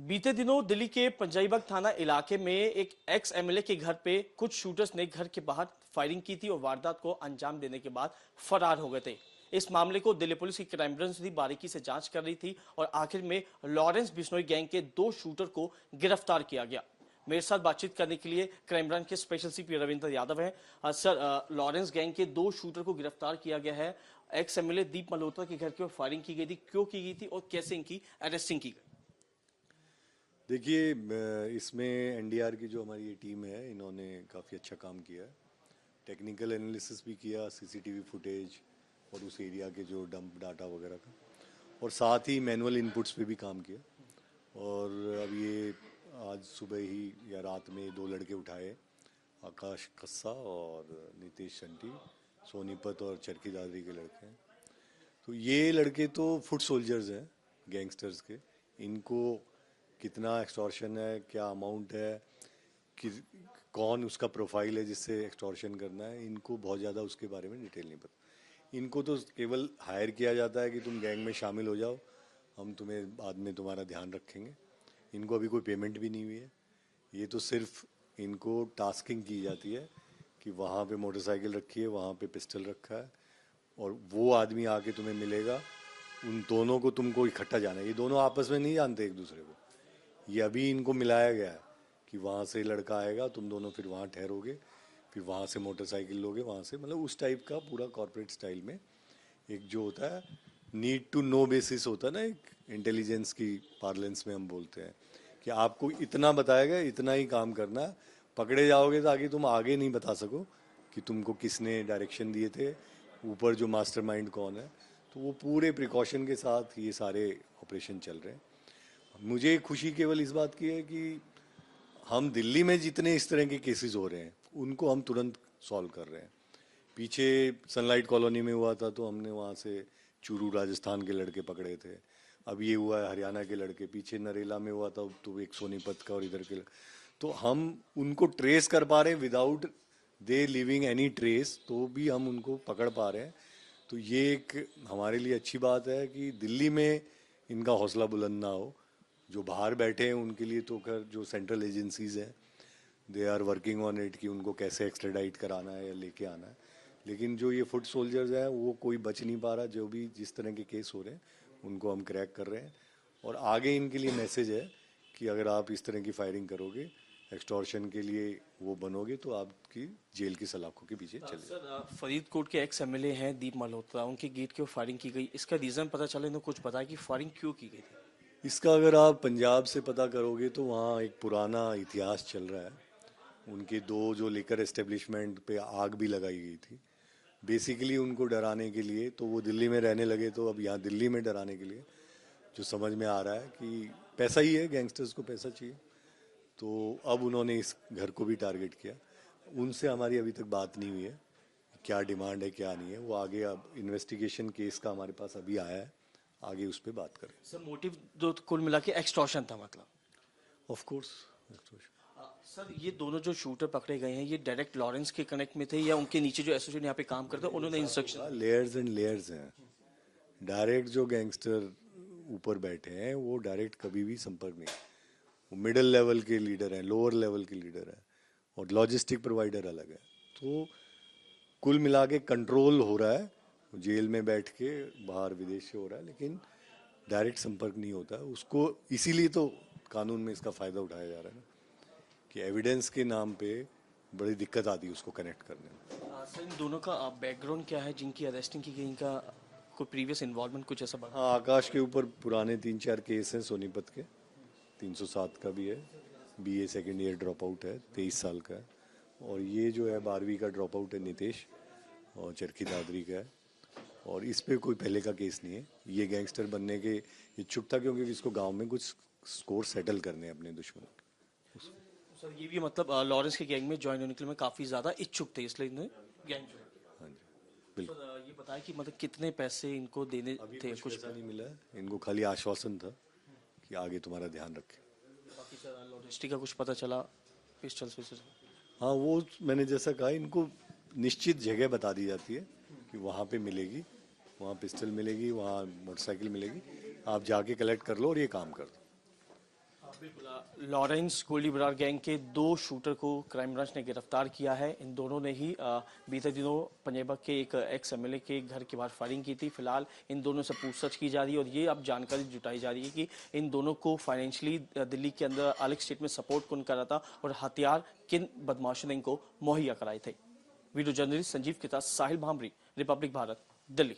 बीते दिनों दिल्ली के पंजाईबाग थाना इलाके में एक एक्स एमएलए के घर पे कुछ शूटर्स ने घर के बाहर फायरिंग की थी और वारदात को अंजाम देने के बाद फरार हो गए थे। इस मामले को दिल्ली पुलिस की क्राइम ब्रांच भी बारीकी से जांच कर रही थी और आखिर में लॉरेंस बिश्नोई गैंग के 2 शूटर को गिरफ्तार किया गया। मेरे साथ बातचीत करने के लिए क्राइम ब्रांच के स्पेशल सीपी रविंद्र यादव हैं। सर, लॉरेंस गैंग के 2 शूटर को गिरफ्तार किया गया है। एक्स एमएलए दीप मल्होत्रा के घर के फायरिंग की गई थी, क्यों की गई थी और कैसे इनकी अरेस्टिंग की गई? देखिए, इसमें एनडीआर की जो हमारी ये टीम है, इन्होंने काफ़ी अच्छा काम किया है। टेक्निकल एनालिसिस भी किया, सीसीटीवी फुटेज और उस एरिया के जो डंप डाटा वगैरह का, और साथ ही मैनुअल इनपुट्स पे भी काम किया। और अब ये आज सुबह ही या रात में 2 लड़के उठाए, आकाश कस्सा और नीतीश शंटी, सोनीपत और चरखी दादरी के लड़के हैं। तो ये लड़के तो फुट सोल्जर्स हैं गैंगस्टर्स के। इनको कितना एक्सटॉर्शन है, क्या अमाउंट है, कि कौन उसका प्रोफाइल है जिससे एक्सटॉर्शन करना है, इनको बहुत ज़्यादा उसके बारे में डिटेल नहीं पता। इनको तो केवल हायर किया जाता है कि तुम गैंग में शामिल हो जाओ, हम तुम्हें बाद में तुम्हारा ध्यान रखेंगे। इनको अभी कोई पेमेंट भी नहीं हुई है। ये तो सिर्फ इनको टास्किंग की जाती है कि वहाँ पे मोटरसाइकिल रखी है, वहाँ पे पिस्टल रखा है, और वो आदमी आके तुम्हें मिलेगा। उन दोनों को तुमको इकट्ठा जाना है। ये दोनों आपस में नहीं जानते एक दूसरे को। ये अभी इनको मिलाया गया है कि वहाँ से लड़का आएगा, तुम दोनों फिर वहाँ ठहरोगे, फिर वहाँ से मोटरसाइकिल लोगे, वहाँ से, मतलब उस टाइप का पूरा कॉर्पोरेट स्टाइल में। एक जो होता है नीड टू नो बेसिस होता है ना, एक इंटेलिजेंस की पार्लेंस में हम बोलते हैं कि आपको इतना बताएगा, इतना ही काम करना है। पकड़े जाओगे ताकि तुम आगे नहीं बता सको कि तुमको किसने डायरेक्शन दिए थे, ऊपर जो मास्टरमाइंड कौन है। तो वो पूरे प्रिकॉशन के साथ ये सारे ऑपरेशन चल रहे हैं। मुझे खुशी केवल इस बात की है कि हम दिल्ली में जितने इस तरह के केसेस हो रहे हैं उनको हम तुरंत सॉल्व कर रहे हैं। पीछे सनलाइट कॉलोनी में हुआ था तो हमने वहाँ से चूरू राजस्थान के लड़के पकड़े थे। अब ये हुआ है हरियाणा के लड़के, पीछे नरेला में हुआ था तो एक सोनीपत का और इधर के तो हम उनको ट्रेस कर पा रहे हैं विदाउट दे लिविंग एनी ट्रेस, तो भी हम उनको पकड़ पा रहे हैं। तो ये एक हमारे लिए अच्छी बात है कि दिल्ली में इनका हौसला बुलंद ना हो। जो बाहर बैठे हैं उनके लिए तो खैर जो सेंट्रल एजेंसीज हैं they are working on it कि उनको कैसे एक्सट्रेडाइट कराना है या लेके आना है। लेकिन जो ये फुट सोल्जर्स हैं वो कोई बच नहीं पा रहा। जो भी जिस तरह के केस हो रहे हैं उनको हम क्रैक कर रहे हैं, और आगे इनके लिए मैसेज है कि अगर आप इस तरह की फायरिंग करोगे, एक्सटॉर्शन के लिए वो बनोगे, तो आपकी जेल की सलाखों के पीछे चले जाओ। सर, फरीदकोट के एक्स एमएलए हैं दीप मल्होत्रा, उनके गेट के फायरिंग की गई, इसका रीजन पता चला? इन्होंने कुछ बताया कि फायरिंग क्यों की गई थी? इसका अगर आप पंजाब से पता करोगे तो वहाँ एक पुराना इतिहास चल रहा है। उनके 2 जो लेकर एस्टेब्लिशमेंट पे आग भी लगाई गई थी, बेसिकली उनको डराने के लिए। तो वो दिल्ली में रहने लगे, तो अब यहाँ दिल्ली में डराने के लिए जो समझ में आ रहा है कि पैसा ही है, गैंगस्टर्स को पैसा चाहिए, तो अब उन्होंने इस घर को भी टारगेट किया। उनसे हमारी अभी तक बात नहीं हुई है, क्या डिमांड है क्या नहीं है। वो आगे अब इन्वेस्टिगेशन केस का हमारे पास अभी आया है, आगे उस पर बात करें। सर, मोटिव जो कुल मिला के एक्सटॉर्शन था मतलब? Of course. सर, ये दोनों जो शूटर पकड़े गए हैं, ये डायरेक्ट लॉरेंस के कनेक्ट में थे या उनके नीचे जो एसोसिएट यहाँ पे काम करते हैं उन्होंने इंस्ट्रक्शन? लेयर्स एंड लेयर्स हैं। डायरेक्ट जो गैंगस्टर ऊपर बैठे हैं वो डायरेक्ट कभी भी संपर्क नहीं। वो मिडिल लेवल के लीडर हैं, लोअर लेवल के लीडर हैं, और लॉजिस्टिक प्रोवाइडर अलग है। तो कुल मिला के कंट्रोल हो रहा है, जेल में बैठ के, बाहर विदेश से हो रहा है, लेकिन डायरेक्ट संपर्क नहीं होता उसको। इसीलिए तो कानून में इसका फ़ायदा उठाया जा रहा है ना, कि एविडेंस के नाम पे बड़ी दिक्कत आती है उसको कनेक्ट करने में। सर, इन दोनों का बैकग्राउंड क्या है जिनकी अरेस्टिंग की गई? इनका कोई प्रीवियस इन्वॉल्वमेंट कुछ ऐसा बता? हाँ, आकाश के ऊपर पुराने 3-4 केस हैं सोनीपत के। 307 का भी है, BA second year drop out है, 23 साल का है। और ये जो है 12वीं का ड्रॉप आउट है, नितेश, और चरखी दादरी का है। और इस पे कोई पहले का केस नहीं है। ये गैंगस्टर बनने के इच्छुक था क्योंकि इसको गांव में कुछ स्कोर सेटल करने हैं अपने दुश्मन। सर, ये भी मतलब लॉरेंस के गैंग में ज्वाइन होने के लिए मैं काफी ज्यादा इच्छुक थे, इसलिए इन्होंने गैंग ज्वाइन किया। हाँ जी, बिल्कुल। सर, ये बताया कि मतलब कितने पैसे इनको देने अभी थे? कुछ कुछ पैसा नहीं मिला है, इनको खाली आश्वासन था कि आगे तुम्हारा ध्यान रखें। बाकी सर लॉजिस्टिक का कुछ पता चला? पिस्टल्स विस्टल्स? हाँ, वो मैंने जैसा कहा, इनको निश्चित जगह बता दी जाती है कि वहाँ पे मिलेगी, वहाँ पिस्टल मिलेगी, वहाँ मोटरसाइकिल मिलेगी, आप जाके कलेक्ट कर लो और ये काम कर दो। लॉरेंस गोल्डी बरार गैंग के 2 शूटर को क्राइम ब्रांच ने गिरफ्तार किया है। इन दोनों ने ही बीते दिनों पंजाब के एक एक्स एमएलए के घर के बाहर फायरिंग की थी। फिलहाल इन दोनों से पूछताछ की जा रही है और ये अब जानकारी जुटाई जा रही है कि इन दोनों को फाइनेंशियली दिल्ली के अंदर अलग स्टेट में सपोर्ट कौन कर रहा था और हथियार किन बदमाशों ने इनको मुहैया कराए थे। वीडियो जर्नलिस्ट संजीव के साथ साहिल भामरी, रिपब्लिक भारत, दिल्ली।